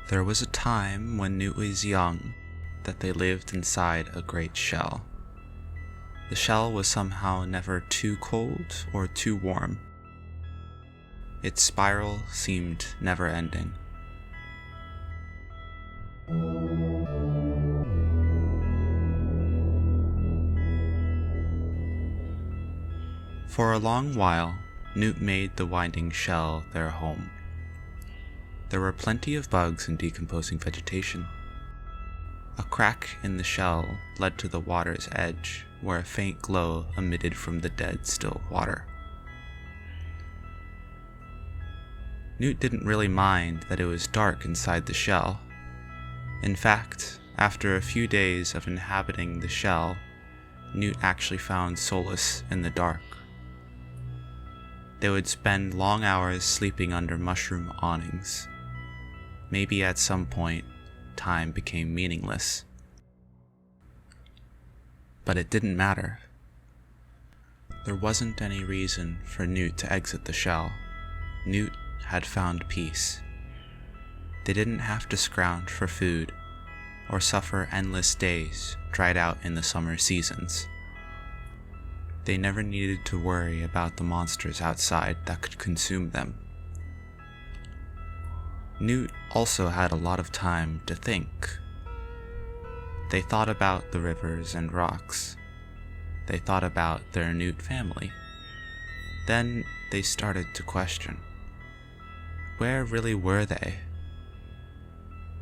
There was a time when Newt was young that they lived inside a great shell. The shell was somehow never too cold or too warm. Its spiral seemed never ending. For a long while, Newt made the winding shell their home. There were plenty of bugs and decomposing vegetation. A crack in the shell led to the water's edge, where a faint glow emitted from the dead still water. Newt didn't really mind that it was dark inside the shell. In fact, after a few days of inhabiting the shell, Newt actually found solace in the dark. They would spend long hours sleeping under mushroom awnings. Maybe at some point, time became meaningless. But it didn't matter. There wasn't any reason for Newt to exit the shell. Newt had found peace. They didn't have to scrounge for food or suffer endless days dried out in the summer seasons. They never needed to worry about the monsters outside that could consume them. Newt also had a lot of time to think. They thought about the rivers and rocks. They thought about their Newt family. Then they started to question. Where really were they?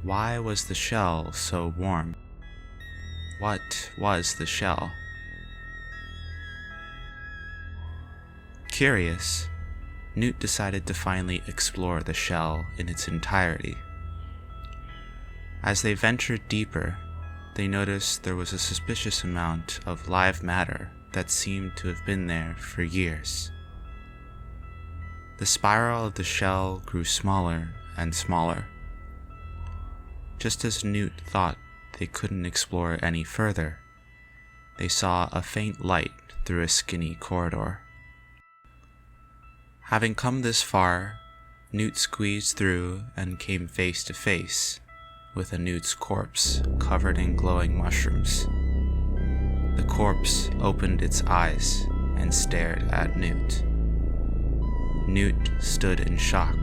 Why was the shell so warm? What was the shell? Curious, Newt decided to finally explore the shell in its entirety. As they ventured deeper, they noticed there was a suspicious amount of live matter that seemed to have been there for years. The spiral of the shell grew smaller and smaller. Just as Newt thought they couldn't explore any further, they saw a faint light through a skinny corridor. Having come this far, Newt squeezed through and came face to face with a Newt's corpse covered in glowing mushrooms. The corpse opened its eyes and stared at Newt. Newt stood in shock,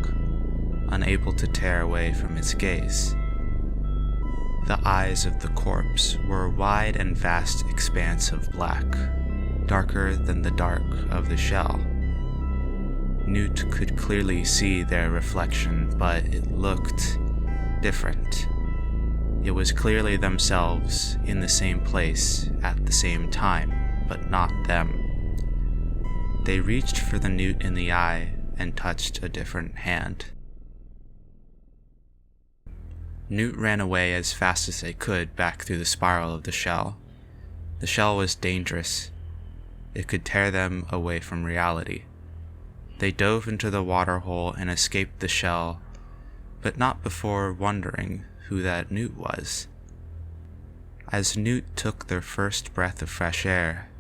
unable to tear away from its gaze. The eyes of the corpse were a wide and vast expanse of black, darker than the dark of the shell. Newt could clearly see their reflection, but it looked different. It was clearly themselves in the same place at the same time, but not them. They reached for the Newt in the eye and touched a different hand. Newt ran away as fast as they could back through the spiral of the shell. The shell was dangerous. It could tear them away from reality. They dove into the water hole and escaped the shell, but not before wondering who that Newt was. As Newt took their first breath of fresh air,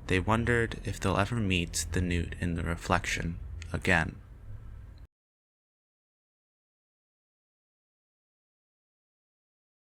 they wondered if they'll ever meet the Newt in the reflection again.